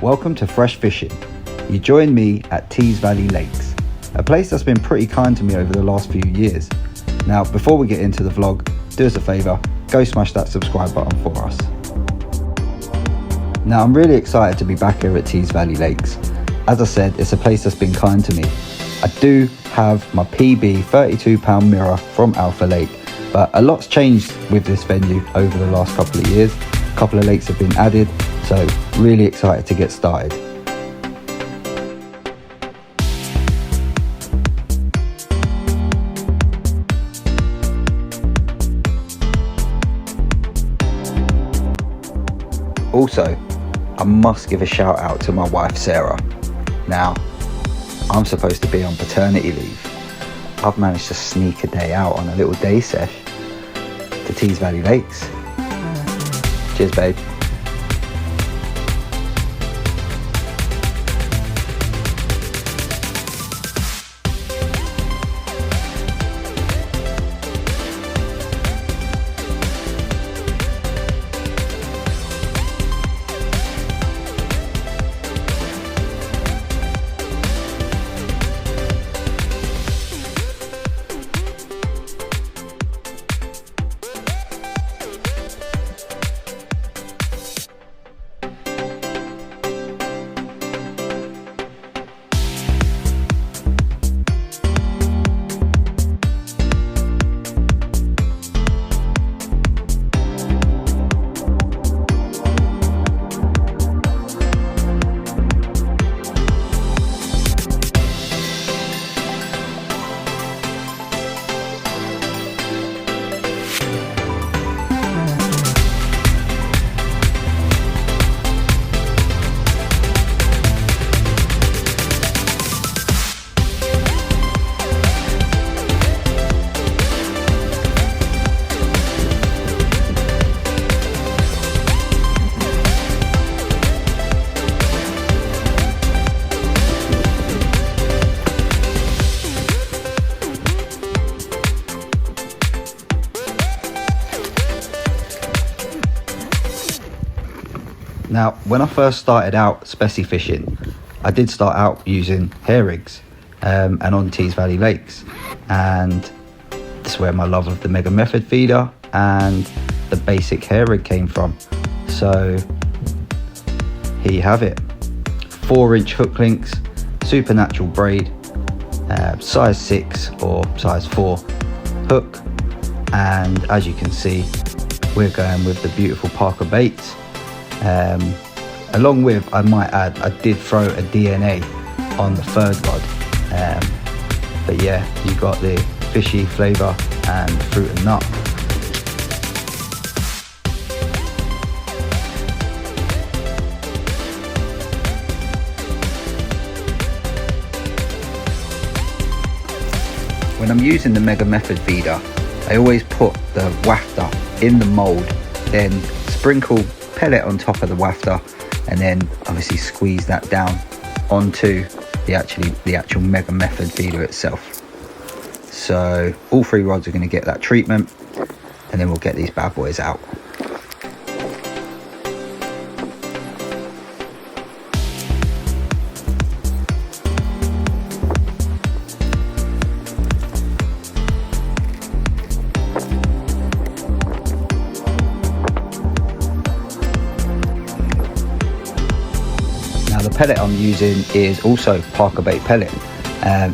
Welcome to Fresh Fishing. You join me at Tees Valley Lakes, a place that's been pretty kind to me over the last few years. Now, before we get into the vlog, do us a favour, go smash that subscribe button for us. Now, I'm really excited to be back here at Tees Valley Lakes. As I said, it's a place that's been kind to me. I do have my PB 32-pound mirror from Alpha Lake, but a lot's changed with this venue over the last couple of years. A couple of lakes have been added, so really excited to get started. Also, I must give a shout out to my wife Sarah. Now, I'm supposed to be on paternity leave. I've managed to sneak a day out on a little day sesh to Tees Valley Lakes. Cheers, babe. Now, when I first started out specie fishing, I did start out using hair rigs and on Tees Valley Lakes, and this is where my love of the Mega Method feeder and the basic hair rig came from. So here you have it, 4-inch hook links, supernatural braid, size 6 or size 4 hook, and as you can see, we're going with the beautiful Parker baits. Along with, I might add, I did throw a DNA on the third rod, but yeah, you got the fishy flavour and fruit and nut. When I'm using the Mega Method feeder, I always put the wafter in the mould, then sprinkle pellet on top of the wafter, and then obviously squeeze that down onto the actual Mega Method feeder itself. So all 3 rods are going to get that treatment, and then we'll get these bad boys out. The pellet I'm using is also Parker bait pellet.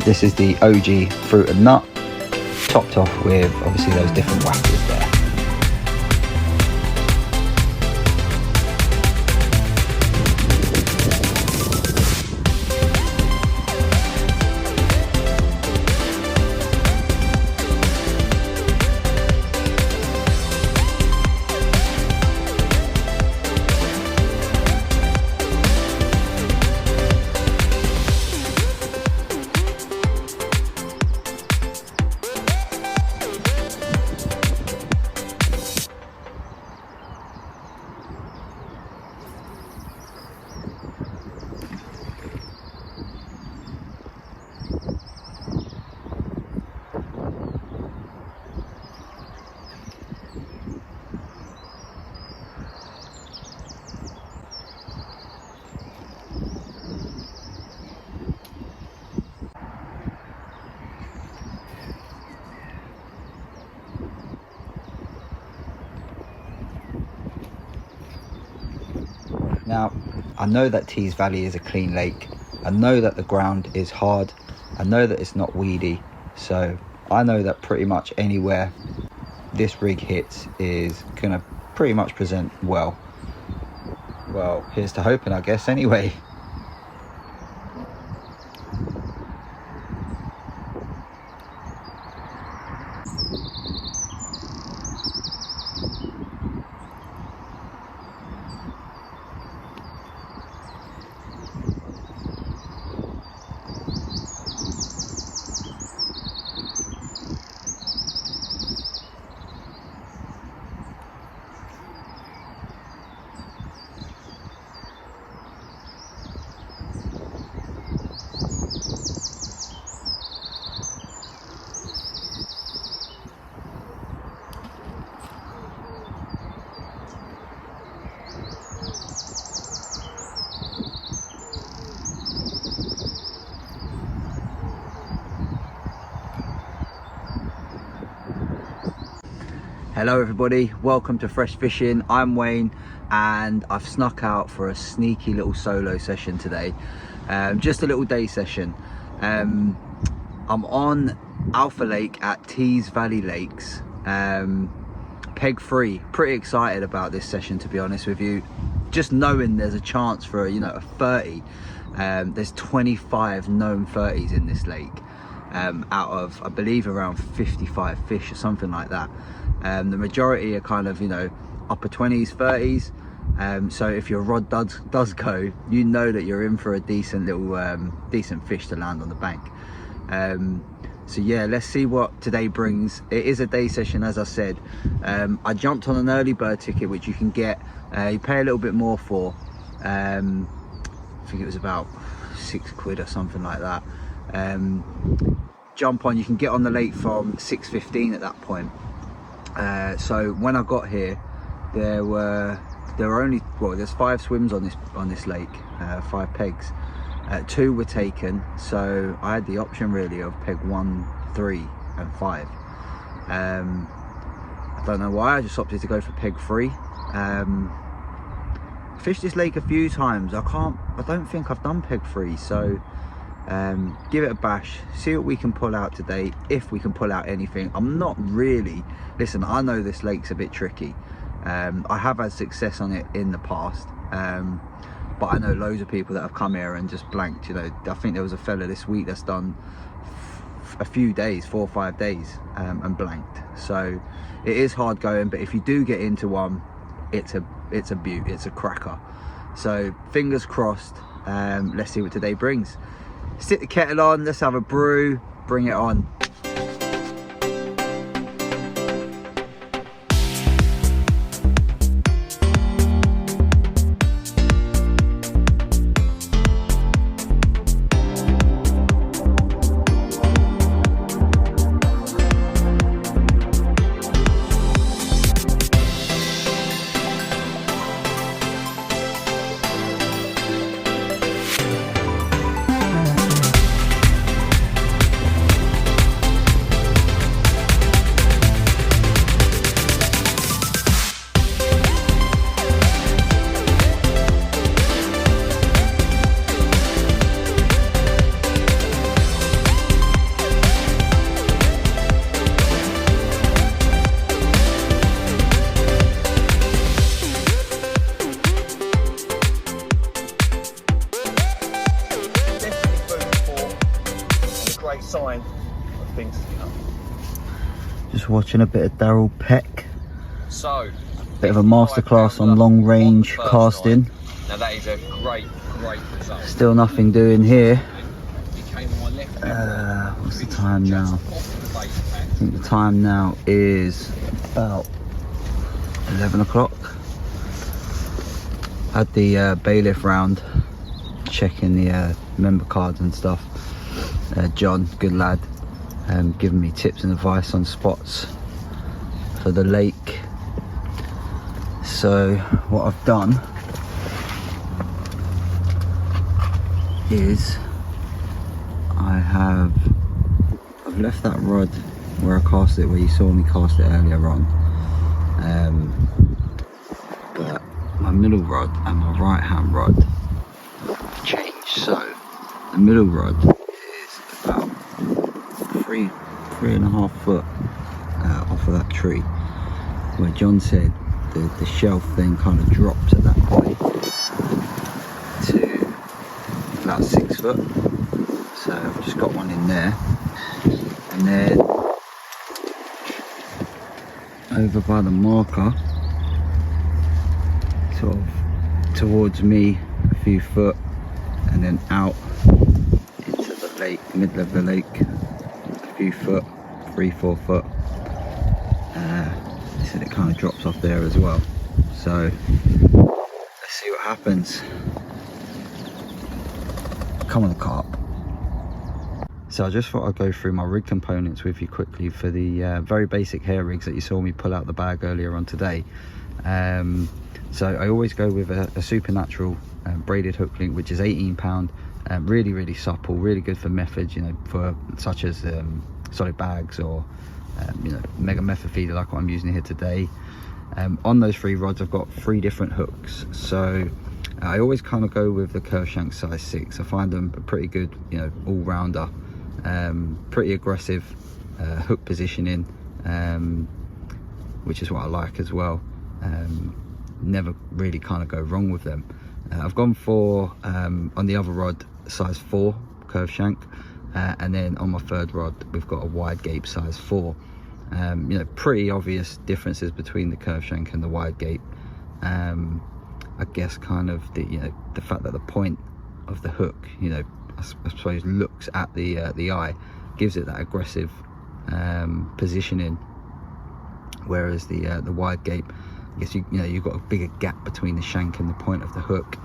This is the OG fruit and nut, topped off with obviously those different wafters there. Now, I know that Tees Valley is a clean lake. I know that the ground is hard. I know that it's not weedy. So I know that pretty much anywhere this rig hits is gonna pretty much present well. Well, here's to hoping, I guess, anyway. Hello everybody, welcome to Fresh Fishing. I'm Wayne and I've snuck out for a sneaky little solo session today. Just a little day session. I'm on Alpha Lake at Tees Valley Lakes, peg free. Pretty excited about this session, to be honest with you. Just knowing there's a chance for a 30. There's 25 known 30s in this lake, out of I believe around 55 fish or something like that. The majority are kind of upper 20s, 30s. So if your rod does go, you know that you're in for a decent little decent fish to land on the bank. So yeah, let's see what today brings. It is a day session, as I said. I jumped on an early bird ticket, which you can get, you pay a little bit more for. I think it was about £6 or something like that. Jump on, you can get on the lake from 6:15 at that point. So when I got here, there were only, well, there's 5 swims on this lake, 5 pegs. 2 were taken, so I had the option really of peg 1, 3 and 5. I don't know why, I just opted to go for peg 3. Fished this lake a few times. I don't think I've done peg 3, so give it a bash, see what we can pull out today, if we can pull out anything. I'm not really, listen, I know this lake's a bit tricky. I have had success on it in the past, but I know loads of people that have come here and just blanked. I think there was a fella this week that's done a few days, 4 or 5 days, and blanked. So it is hard going, but if you do get into one, it's a beaut, it's a cracker. So fingers crossed. Let's see what today brings. Stick the kettle on, let's have a brew, bring it on. Sign of things to come. Just watching a bit of Daryl Peck. So, bit of a masterclass on long range casting. Night. Now that is a great result. Still nothing doing here. He came on my left. What's the time now? I think the time now is about 11 o'clock. Had the bailiff round, checking the member cards and stuff. John, good lad, giving me tips and advice on spots for the lake. So what I've done is I've left that rod where I cast it, where you saw me cast it earlier on, but my middle rod and my right hand rod changed. So the middle rod is about 3.5 foot off of that tree, where John said the shelf then kind of drops at that point to about 6 foot. So I've just got one in there, and then over by the marker, sort of towards me a few foot, and then out into the lake, middle of the lake, a few foot, 3-4 foot. So it kind of drops off there as well. So let's see what happens. Come on, carp. So I just thought I'd go through my rig components with you quickly for the very basic hair rigs that you saw me pull out the bag earlier on today. So I always go with a Supernatural braided hook link, which is £18. Really supple, really good for methods, you know, for such as solid bags or you know, mega method feeder like what I'm using here today. On those 3 rods I've got 3 different hooks, so I always kind of go with the curve shank size 6. I find them a pretty good, you know, all-rounder, pretty aggressive hook positioning, which is what I like as well. Never really kind of go wrong with them. I've gone for on the other rod size 4 curve shank, and then on my 3rd rod we've got a wide gape size 4. You know, pretty obvious differences between the curve shank and the wide gape. I guess kind of the, you know, the fact that the point of the hook, you know, I suppose looks at the eye, gives it that aggressive positioning, whereas the wide gape, I guess you know, you've got a bigger gap between the shank and the point of the hook,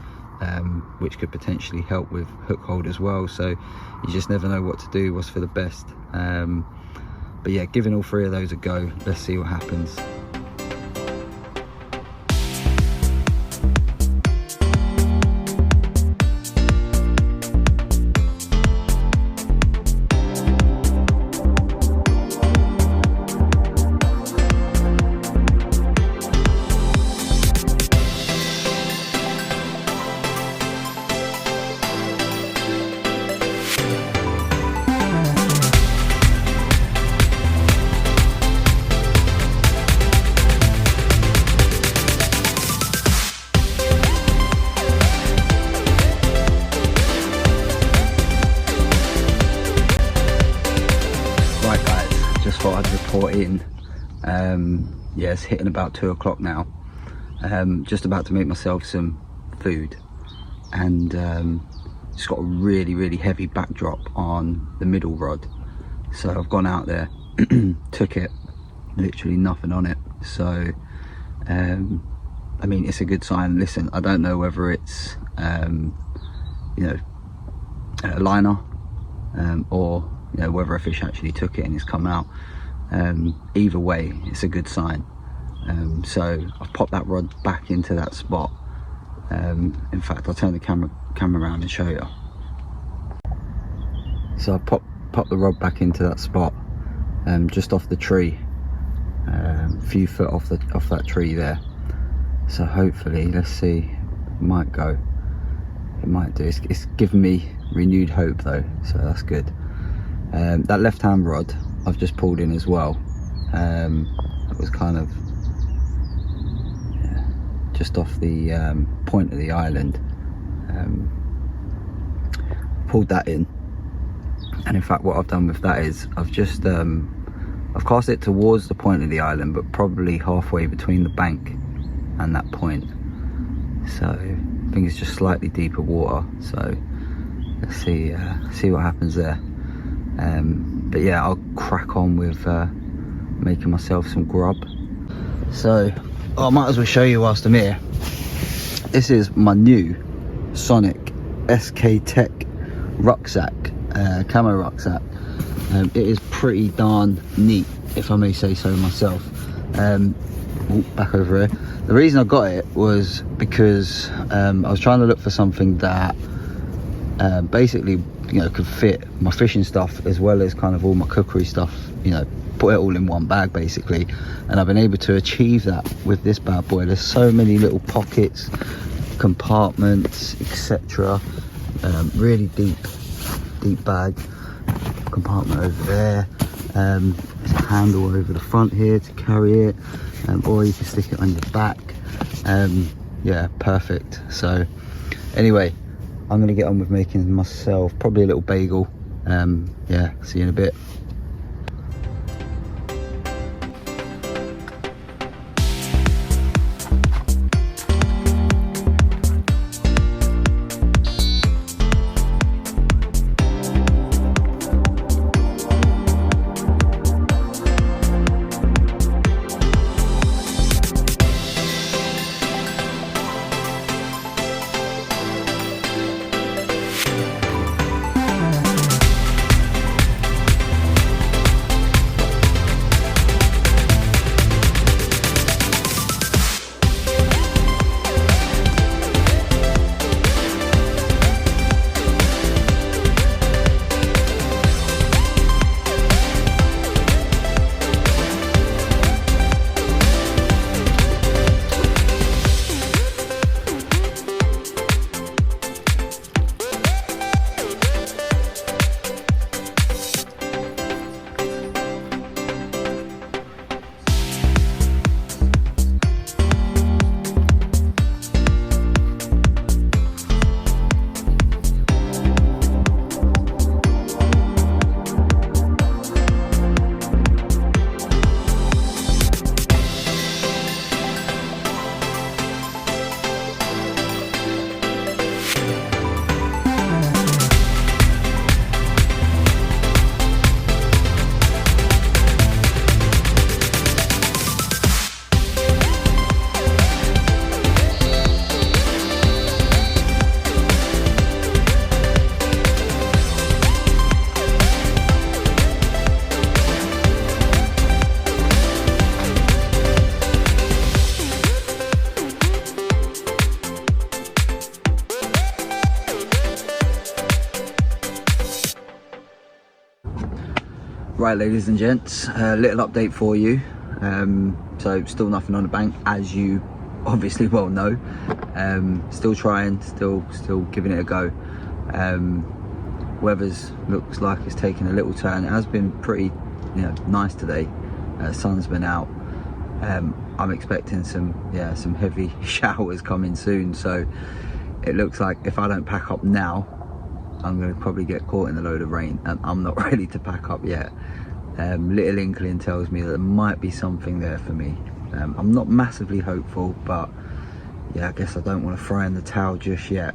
which could potentially help with hook hold as well. So you just never know what to do, what's for the best. But yeah, giving all 3 of those a go, let's see what happens. Thought I'd report in. Yeah, it's hitting about 2 o'clock now. Just about to make myself some food, and just got a really heavy backdrop on the middle rod. So I've gone out there, took it, literally nothing on it. So I mean, it's a good sign. Listen, I don't know whether it's you know, a liner, or you know, whether a fish actually took it and it's come out. Either way, it's a good sign. So I've popped that rod back into that spot. In fact, I'll turn the camera around and show you. So I popped the rod back into that spot, just off the tree, a few foot off that tree there. So hopefully, let's see, it might go. It might do. It's given me renewed hope though, so that's good. That left hand rod I've just pulled in as well. It was kind of just off the point of the island. Pulled that in, and in fact what I've done with that is I've just I've cast it towards the point of the island, but probably halfway between the bank and that point. So I think it's just slightly deeper water, so let's see what happens there. But yeah, I'll crack on with making myself some grub. So I might as well show you whilst I'm here. This is my new Sonic SK Tech rucksack, camo rucksack. It is pretty darn neat, if I may say so myself. Back over here. The reason I got it was because I was trying to look for something that basically you know, could fit my fishing stuff as well as kind of all my cookery stuff, you know, put it all in one bag basically. And I've been able to achieve that with this bad boy. There's so many little pockets, compartments, etc. Really deep bag, compartment over there. There's a handle over the front here to carry it, or you can stick it on your back. Yeah, perfect. So anyway, I'm gonna get on with making myself probably a little bagel. Yeah, see you in a bit. Right, ladies and gents, a little update for you. So still nothing on the bank, as you obviously well know. Still trying, still giving it a go. Weather's looks like it's taking a little turn. It has been pretty, you know, nice today. Sun's been out. I'm expecting some heavy showers coming soon. So it looks like if I don't pack up now, I'm going to probably get caught in a load of rain, and I'm not ready to pack up yet. Little inkling tells me that there might be something there for me. I'm not massively hopeful, but yeah, I guess I don't want to throw in the towel just yet.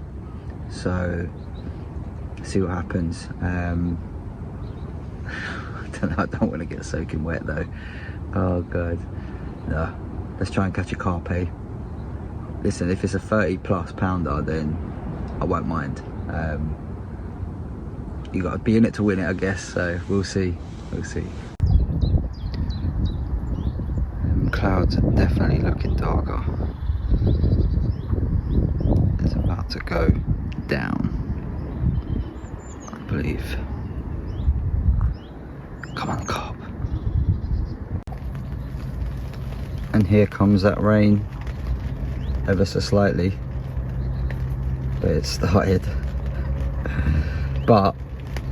So see what happens. I don't know, I don't want to get soaking wet though. Oh god, no. Let's try and catch a carpe. Listen, if it's a 30+ pounder, then I won't mind. You got to be in it to win it, I guess. So we'll see. Clouds are definitely looking darker. It's about to go down, I believe. Come on, carp. And here comes that rain, ever so slightly, but it started. But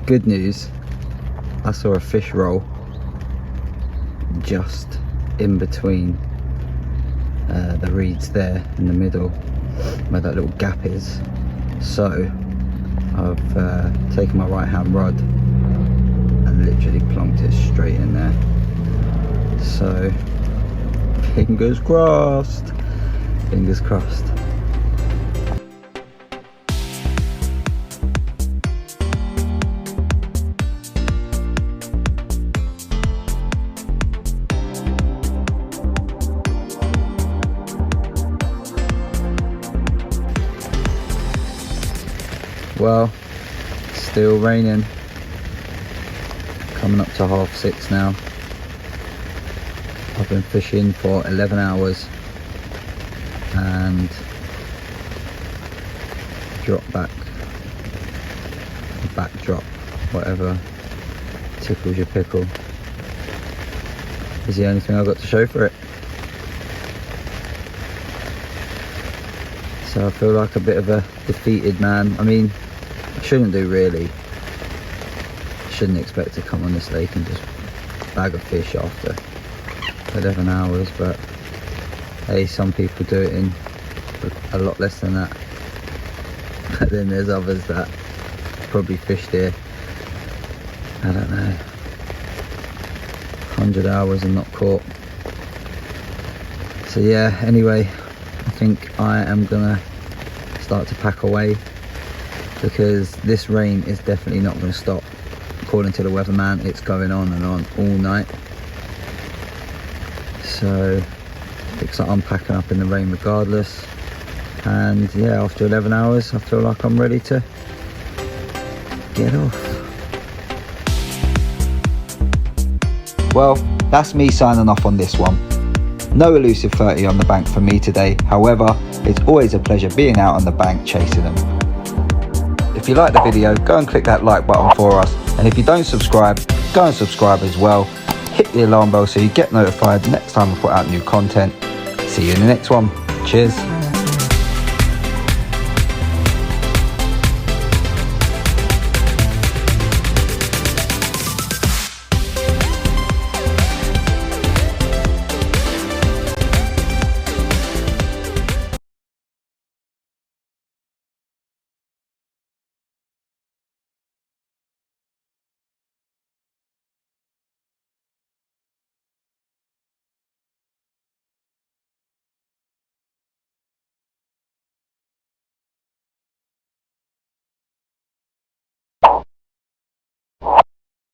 good news, I saw a fish roll just in between the reeds there in the middle where that little gap is. So I've taken my right hand rod and literally plonked it straight in there. So fingers crossed, fingers crossed. Well, still raining. Coming up to 6:30 now. I've been fishing for 11 hours and dropped back backdrop, whatever tickles your pickle, is the only thing I've got to show for it. So I feel like a bit of a defeated man. I mean, I shouldn't do really. I shouldn't expect to come on this lake and just bag a fish after 11 hours, but hey, some people do it in a lot less than that. But then there's others that probably fished here, I don't know, 100 hours and not caught. So yeah, anyway, I think I am gonna start to pack away, because this rain is definitely not going to stop. According to the weatherman, it's going on and on all night. So looks like I'm packing up in the rain regardless. And yeah, after 11 hours I feel like I'm ready to get off. Well, that's me signing off on this one. No elusive 30 on the bank for me today. However, it's always a pleasure being out on the bank chasing them. If you like the video, go and click that like button for us. And if you don't subscribe, go and subscribe as well. Hit the alarm bell so you get notified next time I put out new content. See you in the next one. Cheers.